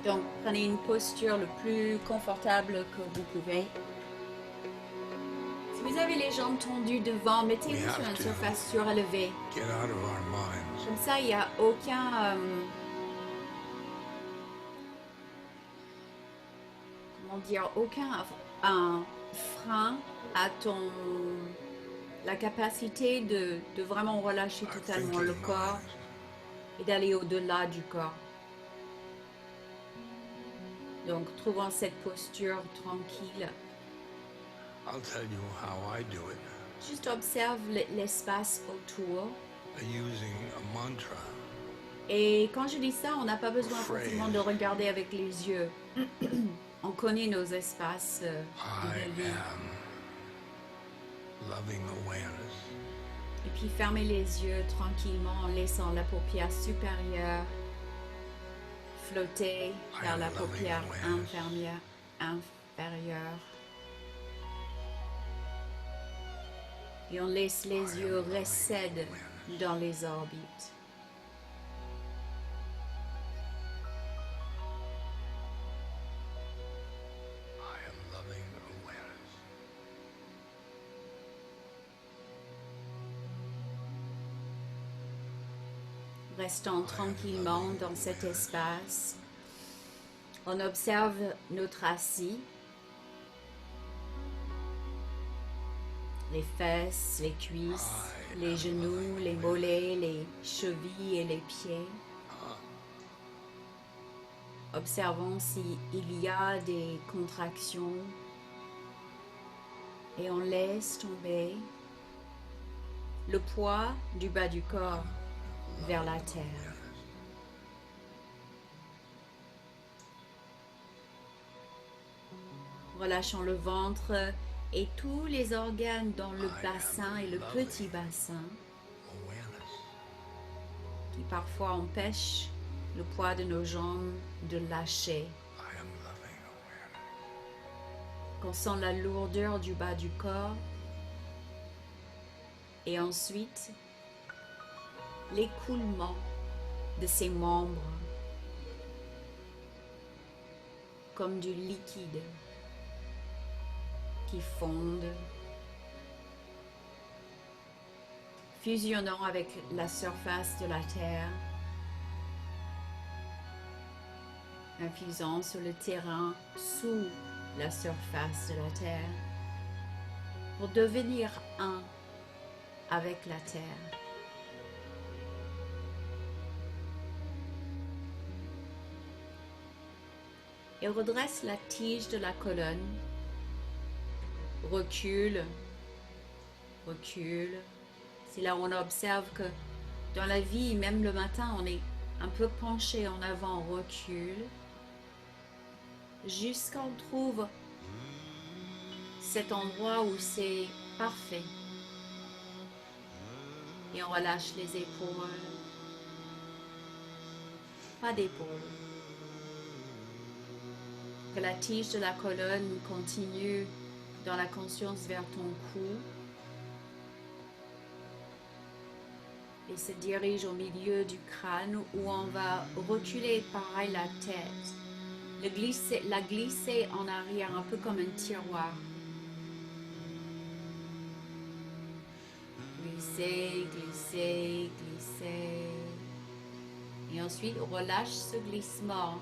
Donc, prenez une posture le plus confortable que vous pouvez. Si vous avez les jambes tendues devant, We mettez-vous sur have une to surface surélevée. get out of our minds. Comme ça, il n'y a aucun, comment dire, aucun un frein à la capacité de vraiment relâcher Our totalement le thinking corps minds. et d'aller au-delà du corps. Donc, trouvons cette posture tranquille. I'll tell you how I do it. Juste observe l'espace autour. Using a mantra, Et quand je dis ça, on n'a pas a besoin forcément phrase. de regarder avec les yeux. On connaît nos espaces I de vie. am loving awareness. Et puis fermez les yeux tranquillement en laissant la paupière supérieure flotter vers la paupière inférieure. Et on laisse les yeux recèdent dans les orbites. I am loving awareness. Restant tranquillement dans cet espace, on observe notre assis, les fesses, les cuisses, les genoux, les mollets, les chevilles et les pieds. Observons s'il y a des contractions et on laisse tomber le poids du bas du corps vers la terre. Relâchons le ventre et tous les organes dans le bassin et le petit bassin qui parfois empêchent le poids de nos jambes de lâcher. On sent la lourdeur du bas du corps et ensuite l'écoulement de ses membres comme du liquide qui fonde, fusionnant avec la surface de la terre, infusant sur le terrain sous la surface de la terre pour devenir un avec la terre. Et redresse la tige de la colonne. Recule, recule. C'est là où on observe que dans la vie, même le matin, on est un peu penché en avant, recule, jusqu'à on trouve cet endroit où c'est parfait. Et on relâche les épaules. Pas d'épaules. Que la tige de la colonne continue dans la conscience vers ton cou et se dirige au milieu du crâne où on va reculer pareil la tête, la glisser en arrière un peu comme un tiroir. Glisser, glisser, glisser. Et ensuite relâche ce glissement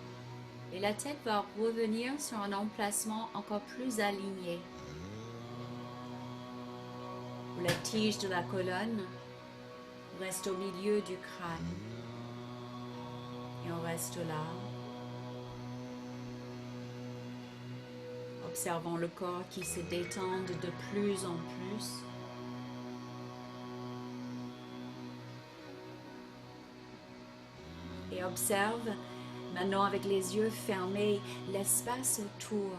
et la tête va revenir sur un emplacement encore plus aligné. La tige de la colonne reste au milieu du crâne. Et on reste là. Observons le corps qui se détend de plus en plus. Et observe maintenant avec les yeux fermés l'espace autour.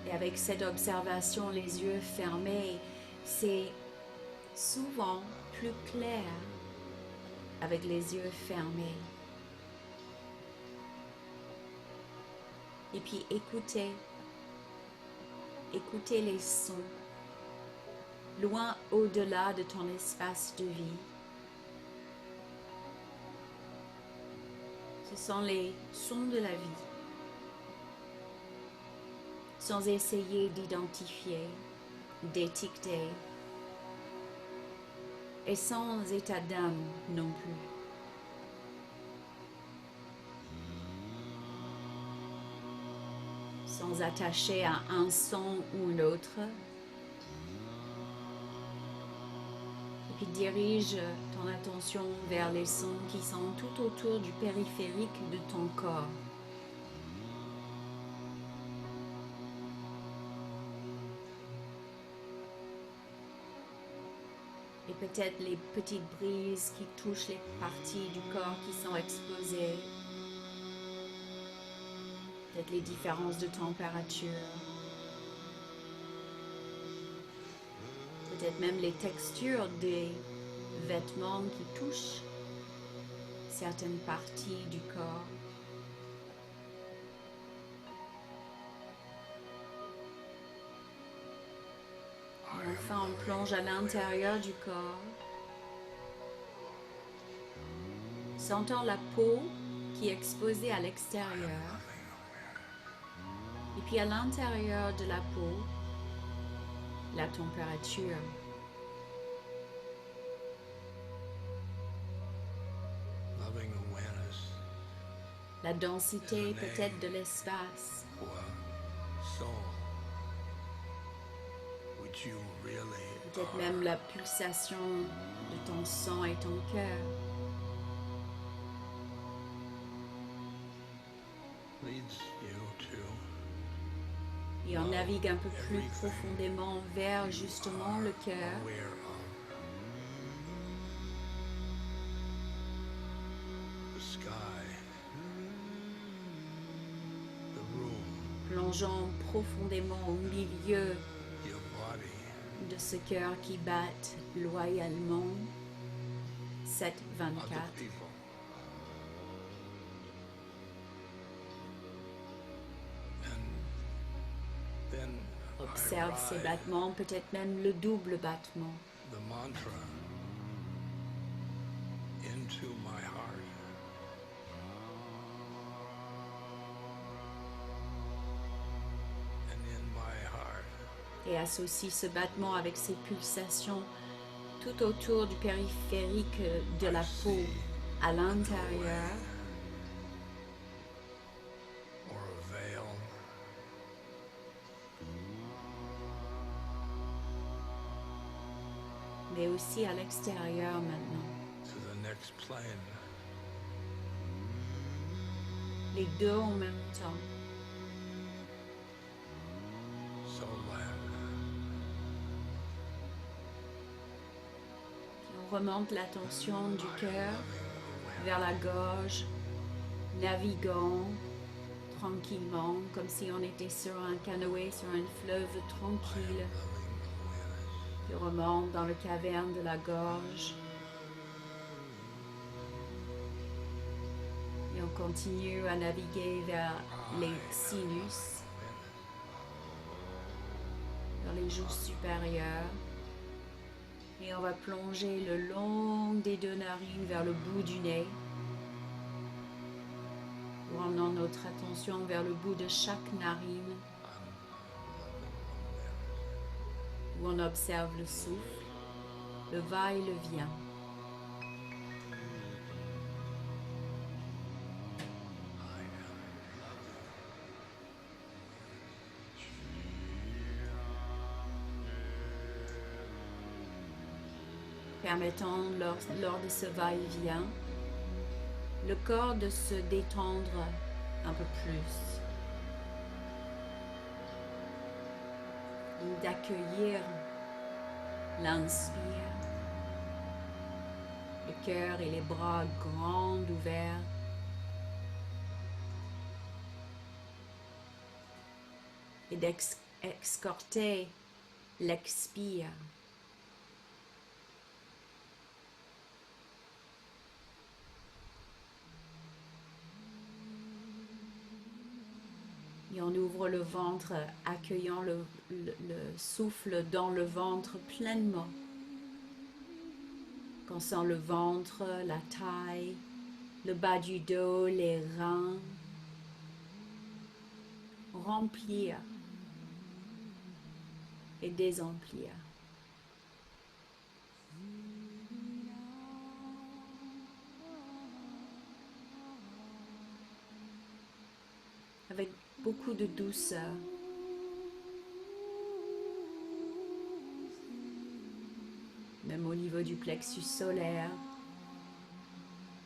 Et avec cette observation, les yeux fermés, c'est souvent plus clair avec les yeux fermés. Et puis écoutez les sons, loin au-delà de ton espace de vie. Ce sont les sons de la vie, sans essayer d'identifier, d'étiqueter, et sans état d'âme non plus. Sans attacher à un son ou l'autre. Et puis dirige ton attention vers les sons qui sont tout autour du périphérique de ton corps. Et peut-être les petites brises qui touchent les parties du corps qui sont exposées. Peut-être les différences de température. Peut-être même les textures des vêtements qui touchent certaines parties du corps. Et enfin, on plonge à l'intérieur du corps, sentant la peau qui est exposée à l'extérieur. Et puis à l'intérieur de la peau, la température. Loving awareness. La densité peut-être de l'espace. For soul. Which you really Peut-être are. même la pulsation de ton sang et ton cœur. Leads you to Et on navigue un peu plus profondément vers justement le cœur. aware of the sky, the room, Plongeant profondément au milieu your body, de ce cœur qui bat loyalement 7-24. other people. And then Observe I ces ride battements, peut-être même le double battement. the mantra into my heart. And in my heart, Et associe ce battement avec ces pulsations tout autour du périphérique de la peau, à l'intérieur. or a veil, Mais aussi à l'extérieur maintenant. to the next plane. Les deux en même temps. So let Puis on remonte l'attention du cœur vers la gorge, naviguant tranquillement, comme si on était sur un canoë, sur un fleuve tranquille, qui remonte dans le caverne de la gorge. Et on continue à naviguer vers les sinus, vers les joues supérieures. Et on va plonger le long des deux narines vers le bout du nez, ramenant notre attention vers le bout de chaque narine, où on observe le souffle, le va et le vient. Permettant lors de ce va-et-vient, le corps de se détendre un peu plus, et d'accueillir l'inspire, le cœur et les bras grands ouverts, et d'escorter l'expire. Et on ouvre le ventre, accueillant le souffle dans le ventre pleinement. On sent le ventre, la taille, le bas du dos, les reins. Remplir et désemplir. Avec beaucoup de douceur. Même au niveau du plexus solaire,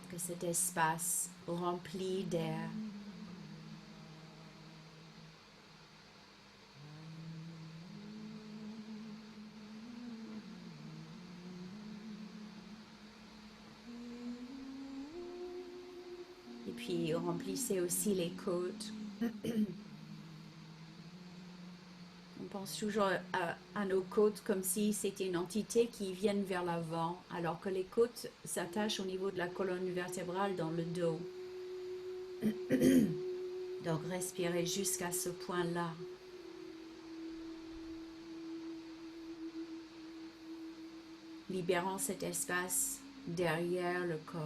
que cet espace rempli d'air. Et puis remplissez aussi les côtes. On pense toujours à nos côtes comme si c'était une entité qui vienne vers l'avant, alors que les côtes s'attachent au niveau de la colonne vertébrale dans le dos. Donc respirez jusqu'à ce point-là. Libérant cet espace derrière le corps.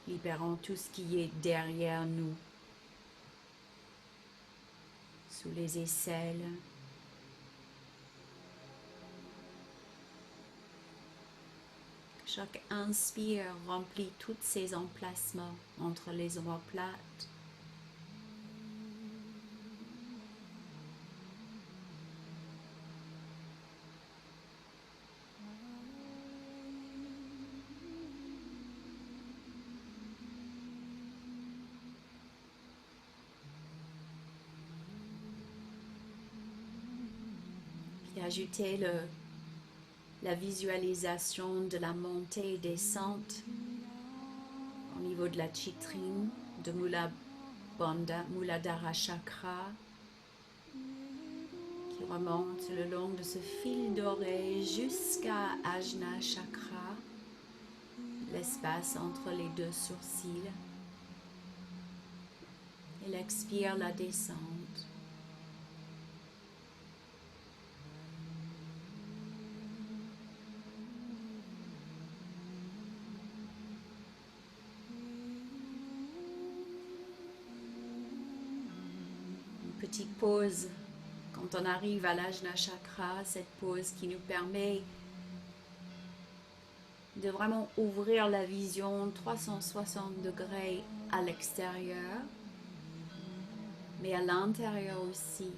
Libérant tout ce qui est derrière nous. Sous les aisselles. Chaque inspire remplit tous ces emplacements entre les omoplates. Puis ajoutez la visualisation de la montée et descente au niveau de la chitrine, de Muladhara Chakra, qui remonte le long de ce fil doré jusqu'à Ajna Chakra, l'espace entre les deux sourcils. Et l'expire la descente. Petite pause quand on arrive à l'Ajna Chakra, cette pause qui nous permet de vraiment ouvrir la vision 360 degrés à l'extérieur, mais à l'intérieur aussi.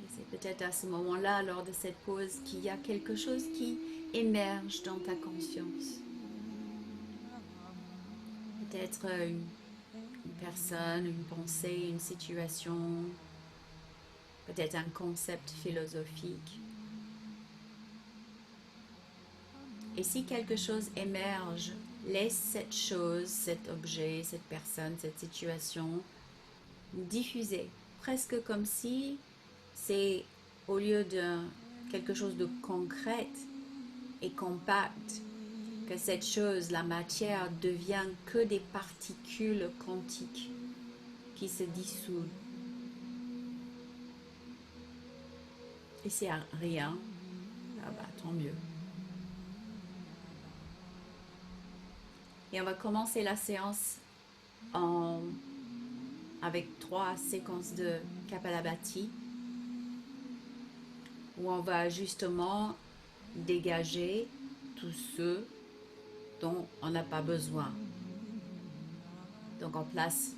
Et c'est peut-être à ce moment-là, lors de cette pause, qu'il y a quelque chose qui émerge dans ta conscience. Peut-être une personne, une pensée, une situation, peut-être un concept philosophique. Et si quelque chose émerge, laisse cette chose, cet objet, cette personne, cette situation diffuser, presque comme si c'est au lieu de quelque chose de concret et compact, que cette chose, la matière, devient que des particules quantiques qui se dissoudent. Et c'est rien, ah bah tant mieux. Et on va commencer la séance avec 3 séquences de Kapalabhati, où on va justement dégager tous ceux dont on n'a pas besoin. Donc on place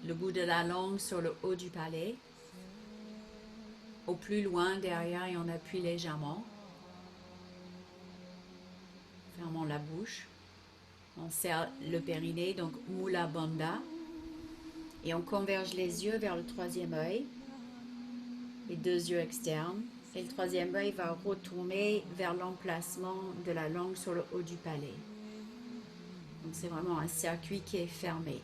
le bout de la langue sur le haut du palais, au plus loin derrière, et on appuie légèrement. Fermons la bouche. On serre le périnée, donc Mula Bandha. Et on converge les yeux vers le 3e œil, les 2 yeux externes. Et le 3e œil va retourner vers l'emplacement de la langue sur le haut du palais. Donc c'est vraiment un circuit qui est fermé.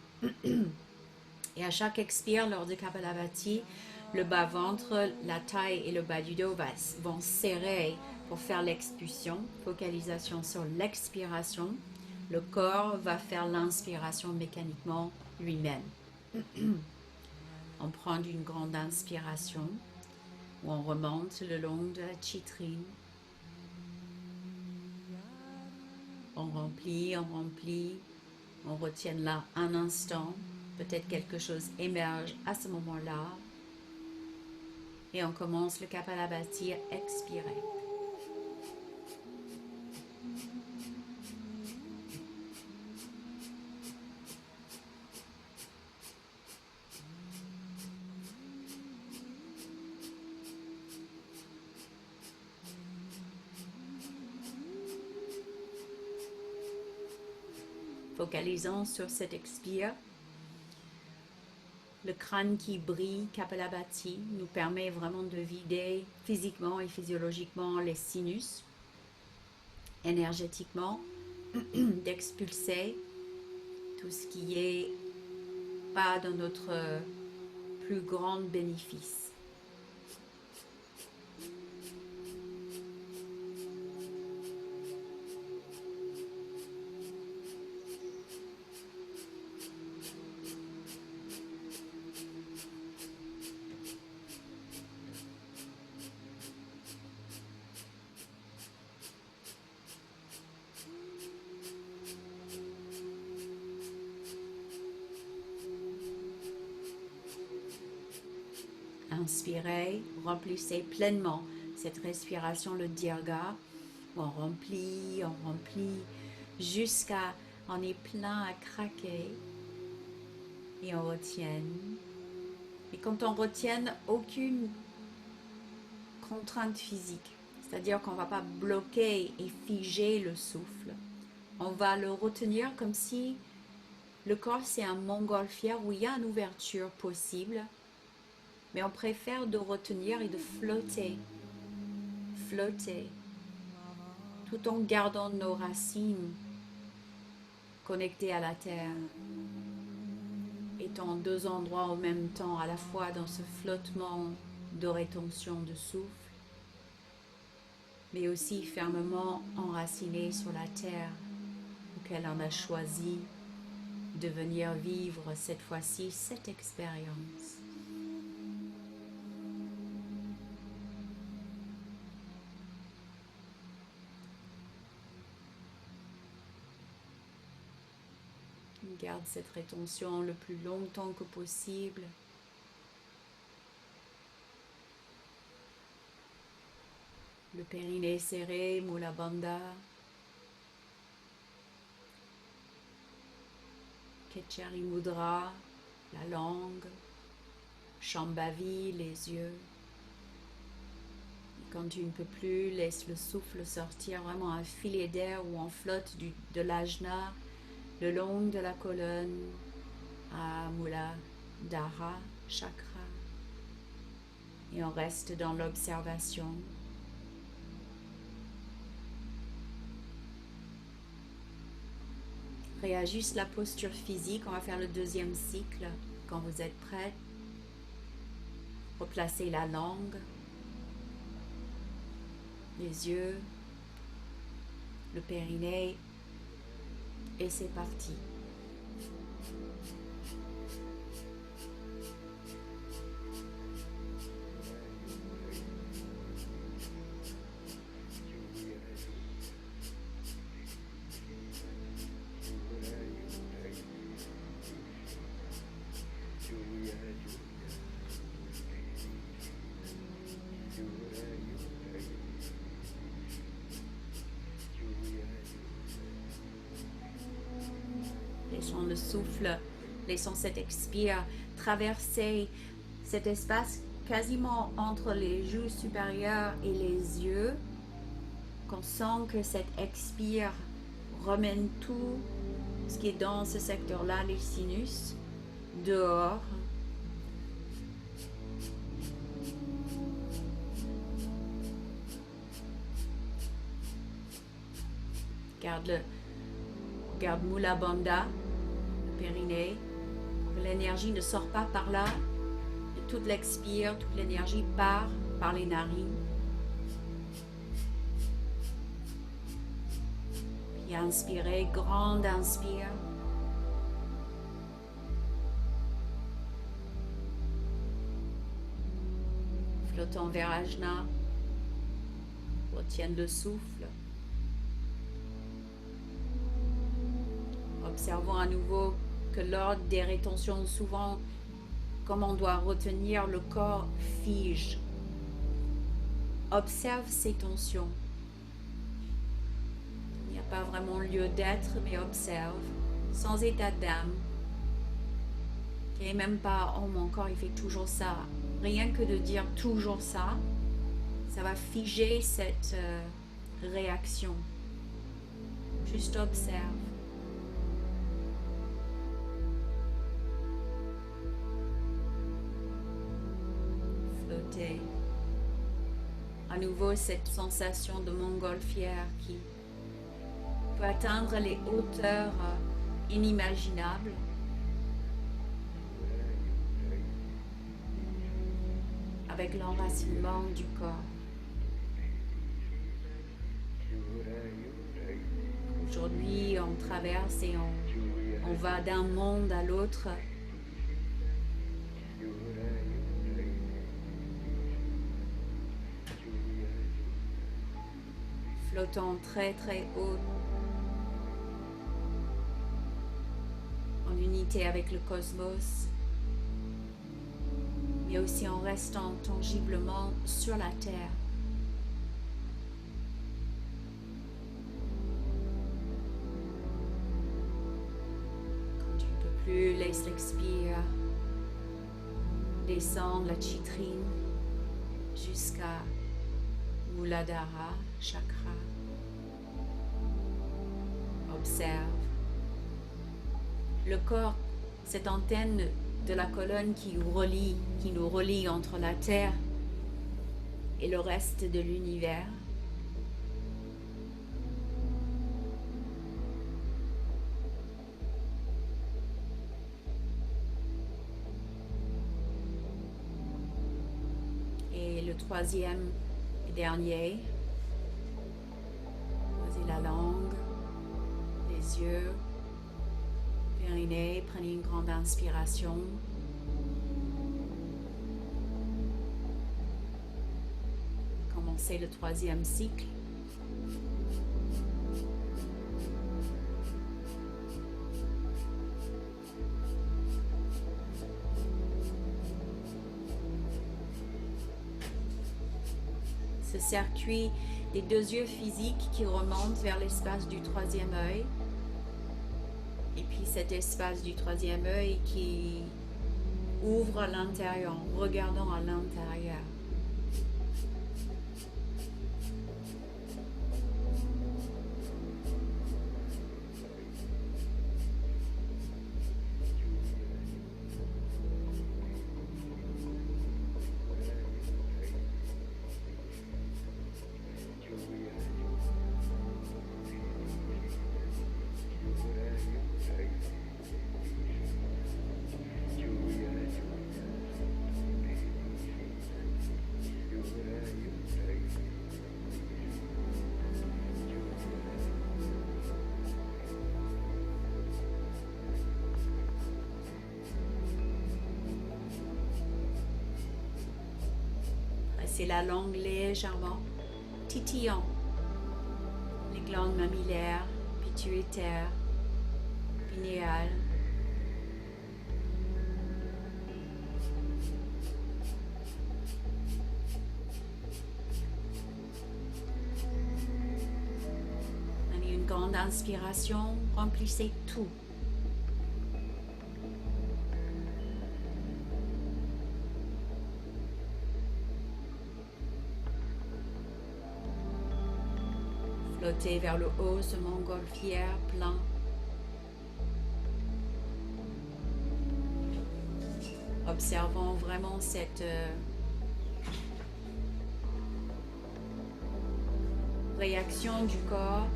Et à chaque expire lors de Kapalabhati, le bas-ventre, la taille et le bas du dos vont serrer pour faire l'expulsion. Focalisation sur l'expiration. Le corps va faire l'inspiration mécaniquement lui-même. On prend une grande inspiration où on remonte le long de la citrine. On remplit, on retient là un instant. Peut-être quelque chose émerge à ce moment-là. Et on commence le Kapalabhati à expirer. Focalisons sur cet expire. Le crâne qui brille, Kapalabhati, nous permet vraiment de vider physiquement et physiologiquement les sinus, énergétiquement, d'expulser tout ce qui est pas dans notre plus grand bénéfice. Inspirez, remplissez pleinement cette respiration, le dirga. On remplit, jusqu'à on est plein à craquer. Et on retient. Et quand on retient, aucune contrainte physique. C'est-à-dire qu'on ne va pas bloquer et figer le souffle. On va le retenir comme si le corps c'est un montgolfière où il y a une ouverture possible. Mais on préfère de retenir et de flotter, tout en gardant nos racines connectées à la terre, étant deux endroits en même temps, à la fois dans ce flottement de rétention de souffle, mais aussi fermement enracinés sur la terre, auquel on a choisi de venir vivre cette fois-ci cette expérience. Garde cette rétention le plus longtemps que possible. Le périnée serré, Mula Bandha. Ketchari Mudra, la langue. Shambhavi, les yeux. Et quand tu ne peux plus, laisse le souffle sortir, vraiment un filet d'air où on flotte de l'ajna le long de la colonne à Muladhara chakra. Et on reste dans l'observation. Réajuste la posture physique. On va faire le deuxième cycle. Quand vous êtes prêts, replacez la langue, les yeux, le périnée. Et c'est parti. Laissons le souffle, laissons cet expire traverser cet espace quasiment entre les joues supérieures et les yeux, qu'on sent que cet expire remène tout ce qui est dans ce secteur-là, les sinus, dehors. Garde Mula Bandha, le périnée. L'énergie ne sort pas par là. Toute l'expire, toute l'énergie part par les narines. Puis inspirez, grande inspire. flottant vers Ajna. Retiennent le souffle. Observons à nouveau que lors des rétentions, souvent, comme on doit retenir, le corps fige. Observe ces tensions. Il n'y a pas vraiment lieu d'être, mais observe, sans état d'âme. Et même pas, oh mon corps il fait toujours ça. Rien que de dire toujours ça, ça va figer cette réaction. Juste observe. Flotter. À nouveau cette sensation de montgolfière qui peut atteindre les hauteurs inimaginables. Avec l'enracinement du corps. Aujourd'hui, on traverse et on va d'un monde à l'autre. Flottant très très haut. En unité avec le cosmos. Mais aussi en restant tangiblement sur la terre. Quand tu ne peux plus, laisse l'expire descendre la chitrine jusqu'à Muladhara chakra. Observe le corps, cette antenne de la colonne qui nous relie entre la Terre et le reste de l'univers. Et le troisième et dernier, posez la langue, les yeux. Périnée, prenez une grande inspiration. Commencez le troisième cycle. Ce circuit des deux yeux physiques qui remontent vers l'espace du troisième œil. Et puis cet espace du troisième œil qui ouvre à l'intérieur, en regardant à l'intérieur. C'est la langue légèrement titillant. Les glandes mammillaires, pituitaires, pinéales. Prenez une grande inspiration, remplissez tout. Flottez vers le haut ce montgolfière plein. Observons vraiment cette réaction du corps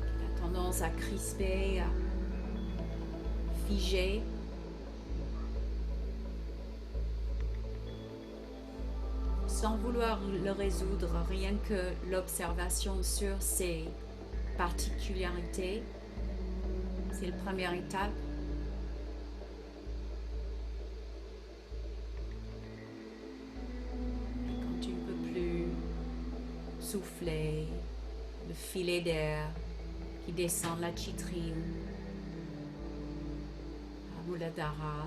qui a tendance à crisper, à figer. Sans vouloir le résoudre, rien que l'observation sur ces particularités, c'est la première étape. soufflez, le filet d'air qui descend la citrine, à Muladhara.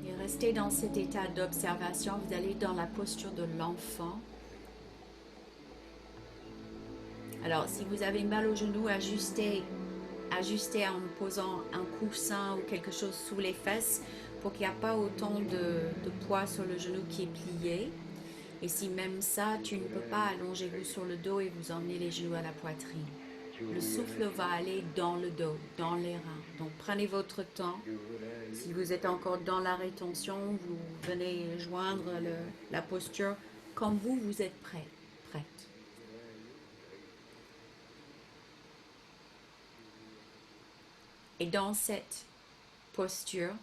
Et restez dans cet état d'observation. Vous allez dans la posture de l'enfant. Alors, si vous avez mal au genou, ajustez en posant un coussin ou quelque chose sous les fesses pour qu'il n'y ait pas autant de poids sur le genou qui est plié. Et si même ça, tu ne peux pas, allongez-vous sur le dos et vous emmenez les genoux à la poitrine. Le souffle va aller dans le dos, dans les reins. Donc prenez votre temps. Si vous êtes encore dans la rétention, vous venez joindre la posture comme vous êtes prête. Et dans cette posture,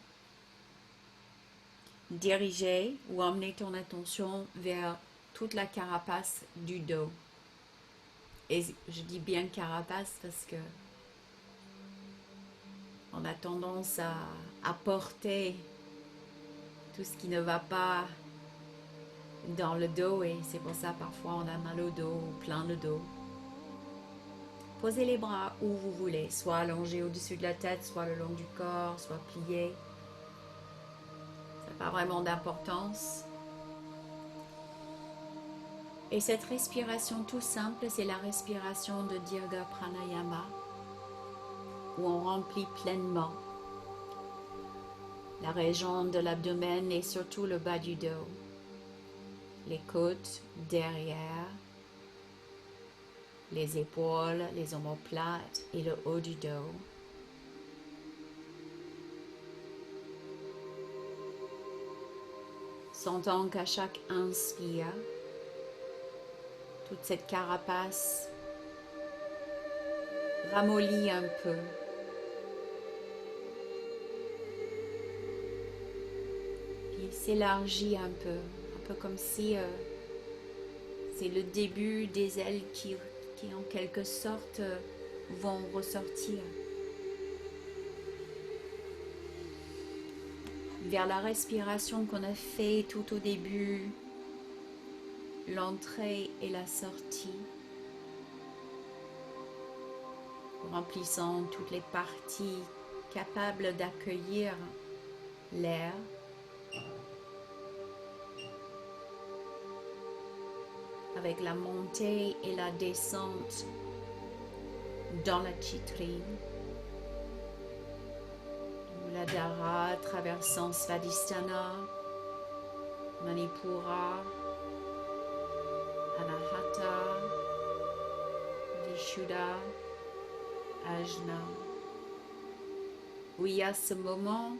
dirigez ou emmenez ton attention vers toute la carapace du dos. Et je dis bien carapace parce que on a tendance à porter tout ce qui ne va pas dans le dos et c'est pour ça parfois on a mal au dos ou plein le dos. Posez les bras où vous voulez, soit allongés au-dessus de la tête, soit le long du corps, soit pliés. Ça n'a pas vraiment d'importance. Et cette respiration tout simple, c'est la respiration de Dirga Pranayama, où on remplit pleinement la région de l'abdomen et surtout le bas du dos, les côtes derrière, les épaules, les omoplates et le haut du dos. Sentant qu'à chaque inspire, toute cette carapace ramollit un peu. Puis s'élargit un peu comme si c'est le début des ailes qui en quelque sorte vont ressortir. Vers la respiration qu'on a fait tout au début, l'entrée et la sortie, remplissant toutes les parties capables d'accueillir l'air. Avec la montée et la descente dans la citrine. Muladhara traversant Svadhisthana, Manipura, Anahata, Vishuddha, Ajna. Oui, à ce moment,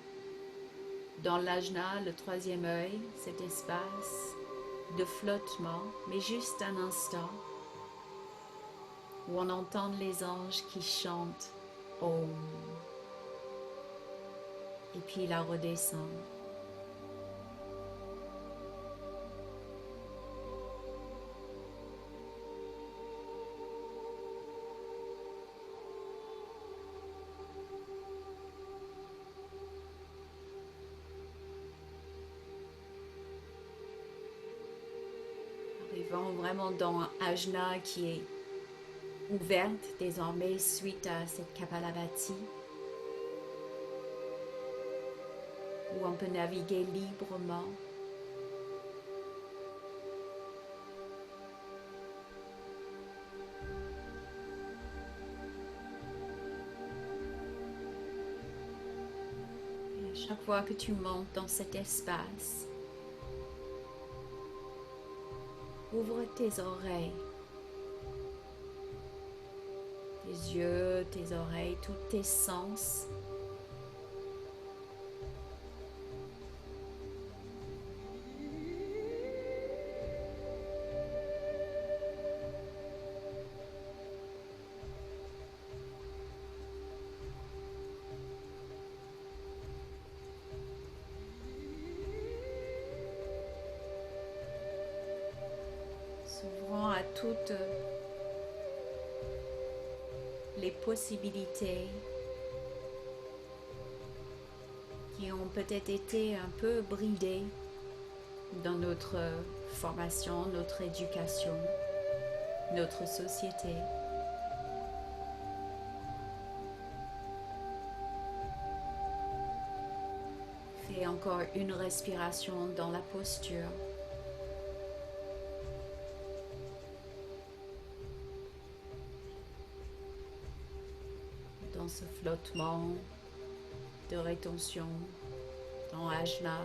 dans l'Ajna, le troisième œil, cet espace de flottement, mais juste un instant, où on entend les anges qui chantent Om. Et puis la redescend. Arrivant vraiment dans un ajna qui est ouverte désormais suite à cette Kapalabhati, où on peut naviguer librement. Et à chaque fois que tu montes dans cet espace, ouvre tes oreilles, tes yeux, tes oreilles, tous tes sens. S'ouvrant à toutes les possibilités ont peut-être été un peu bridés dans notre formation, notre éducation, notre société. Fais encore une respiration dans la posture. Dans ce flottement de rétention dans Ajna,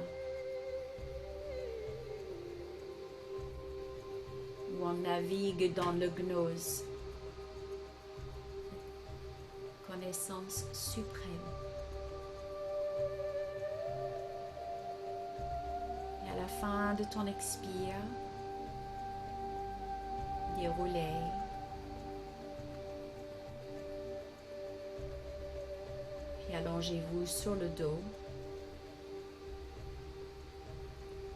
où on navigue dans le gnose, connaissance suprême. Et à la fin de ton expire, déroulez. Puis allongez-vous sur le dos.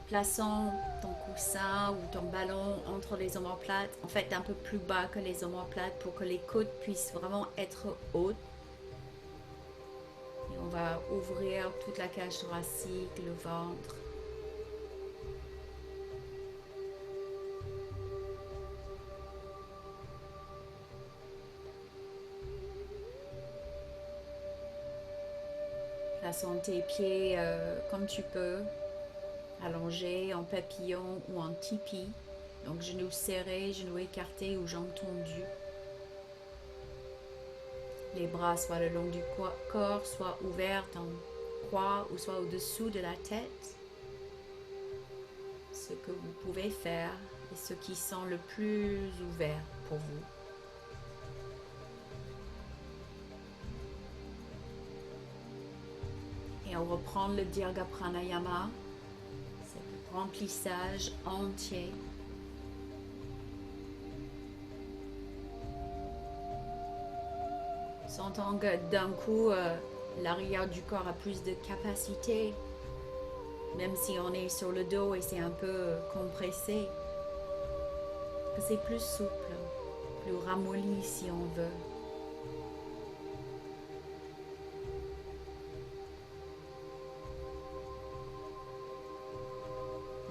Plaçons ton coussin ou ton ballon entre les omoplates, en fait un peu plus bas que les omoplates pour que les côtes puissent vraiment être hautes. Et on va ouvrir toute la cage thoracique, le ventre. Plaçons tes pieds comme tu peux, allongés en papillon ou en tipi. Donc genoux serrés, genoux écartés ou jambes tendues. Les bras soit le long du corps, soit ouverts en croix ou soit au-dessous de la tête. Ce que vous pouvez faire et ce qui sent le plus ouvert pour vous. Et on reprend le Dirga Pranayama, ce remplissage entier. Sentant que d'un coup, l'arrière du corps a plus de capacité, même si on est sur le dos et c'est un peu compressé, que c'est plus souple, plus ramolli si on veut.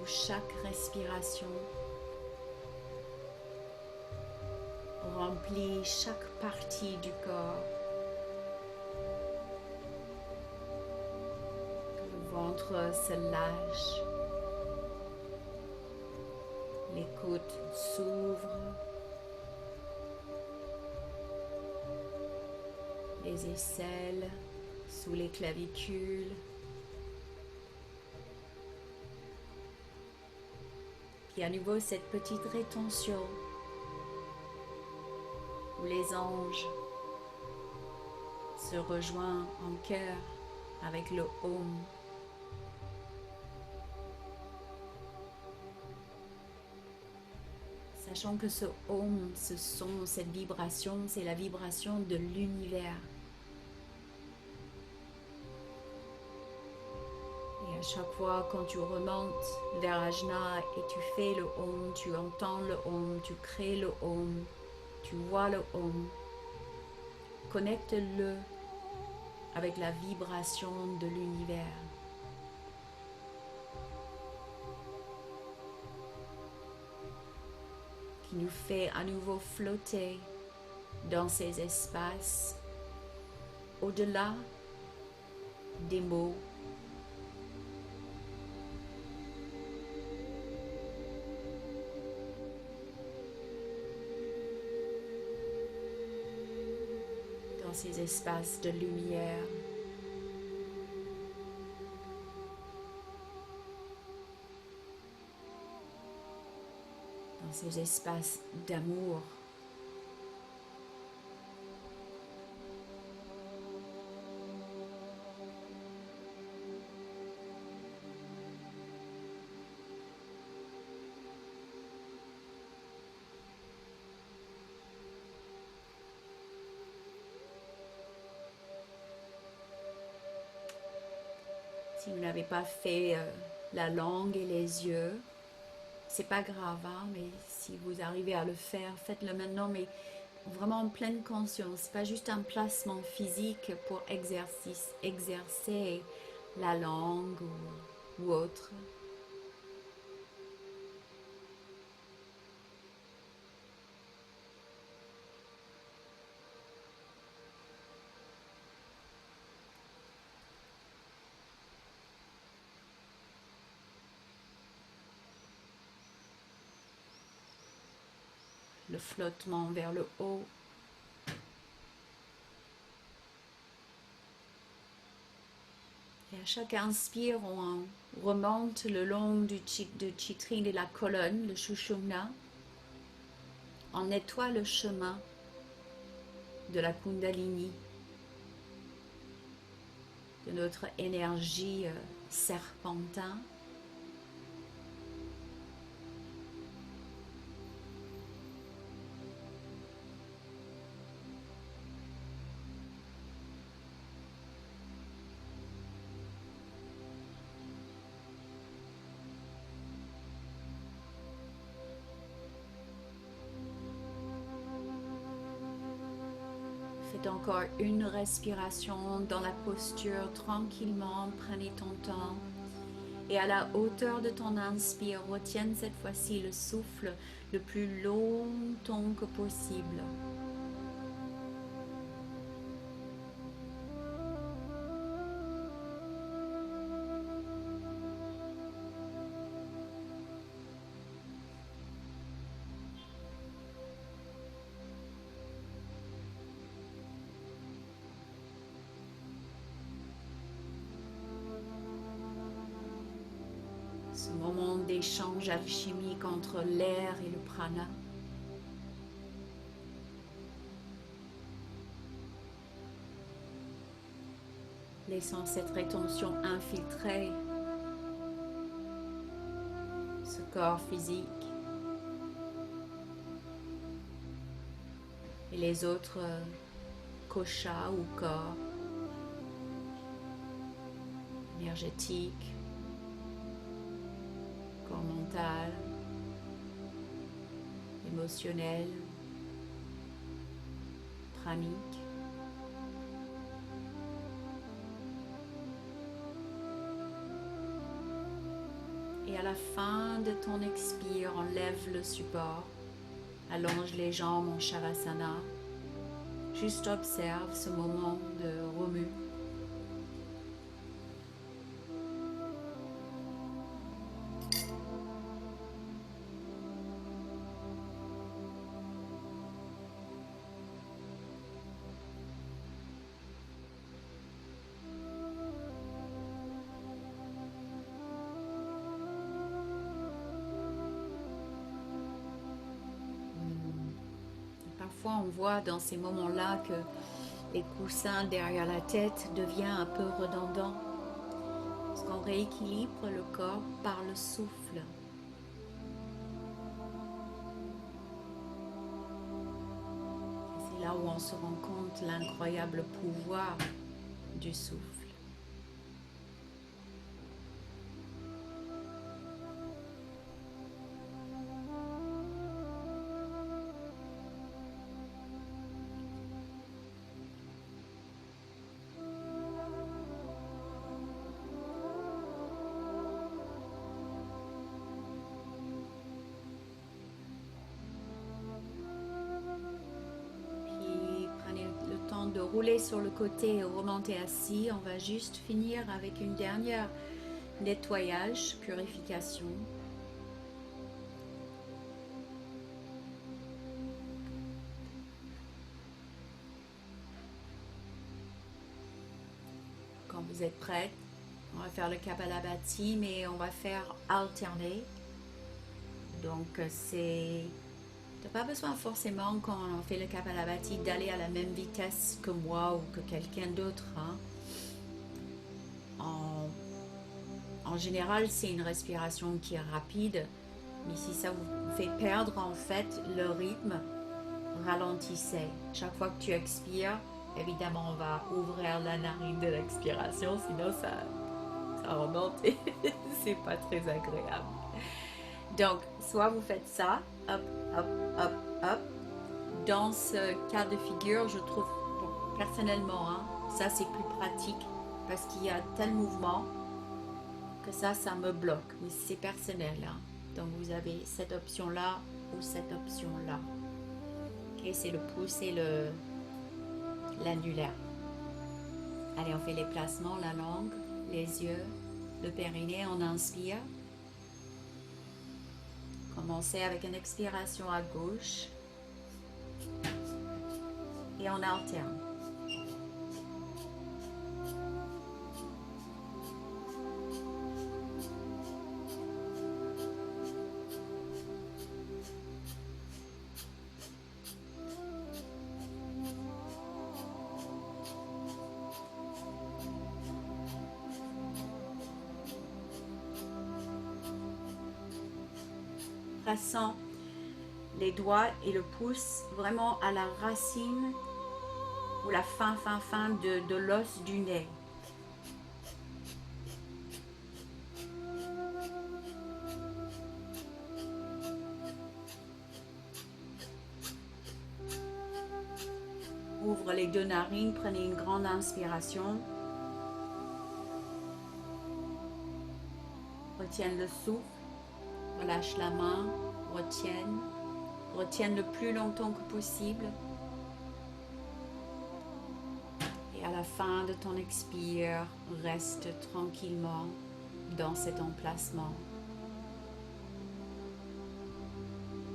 Où chaque respiration remplit chaque partie du corps. Le ventre se lâche. Les côtes s'ouvrent. Les aisselles sous les clavicules. Puis à nouveau cette petite rétention où les anges se rejoignent en chœur avec le Om. Sachant que ce Om, ce son, cette vibration, c'est la vibration de l'univers. Et à chaque fois quand tu remontes vers Ajna et tu fais le Om, tu entends le Om, tu crées le Om, tu vois le Om, connecte-le avec la vibration de l'univers. Qui nous fait à nouveau flotter dans ces espaces au-delà des mots. Dans ces espaces de lumière. Dans ces espaces d'amour. Si vous n'avez pas fait la langue et les yeux, c'est pas grave, hein, mais si vous arrivez à le faire, faites-le maintenant, mais vraiment en pleine conscience. C'est pas juste un placement physique pour exercer la langue ou autre. Le flottement vers le haut. Et à chaque inspire, on remonte le long du Chitri de la colonne, le Sushumna. On nettoie le chemin de la Kundalini, de notre énergie serpentin. Faites encore une respiration dans la posture tranquillement, prenez ton temps. Et à la hauteur de ton inspire, retiens cette fois-ci le souffle le plus longtemps que possible. Ce moment d'échange alchimique entre l'air et le prana. Laissons cette rétention infiltrer ce corps physique et les autres koshas ou corps énergétiques, corps mental, émotionnel, pranique. Et à la fin de ton expire, enlève le support, allonge les jambes en Shavasana. Juste observe ce moment de remue. Parfois, on voit dans ces moments-là que les coussins derrière la tête deviennent un peu redondants. Parce qu'on rééquilibre le corps par le souffle. Et c'est là où on se rend compte l'incroyable pouvoir du souffle. De rouler sur le côté et remonter assis, on va juste finir avec une dernière nettoyage, purification. Quand vous êtes prête, on va faire le Kapalabhati, mais on va faire alterner. Donc c'est... Tu n'as pas besoin forcément, quand on fait le Kapalabhati, d'aller à la même vitesse que moi ou que quelqu'un d'autre. Hein. En général, c'est une respiration qui est rapide, mais si ça vous fait perdre en fait le rythme, ralentissez. Chaque fois que tu expires, évidemment, on va ouvrir la narine de l'expiration, sinon ça remonte et c'est pas très agréable. Donc, soit vous faites ça, hop, hop, hop, hop. Dans ce cas de figure, je trouve personnellement, hein, ça c'est plus pratique parce qu'il y a tel mouvement que ça me bloque. Mais c'est personnel. Hein. Donc vous avez cette option-là ou cette option-là. Et c'est le pouce et l'annulaire. Allez, on fait les placements, la langue, les yeux, le périnée, on inspire. Commencez avec une expiration à gauche et on alterne. Passant les doigts et le pouce vraiment à la racine ou la fin de l'os du nez. Ouvre les deux narines, prenez une grande inspiration. Retiens le souffle. Relâche la main, retienne le plus longtemps que possible. Et à la fin de ton expire, reste tranquillement dans cet emplacement.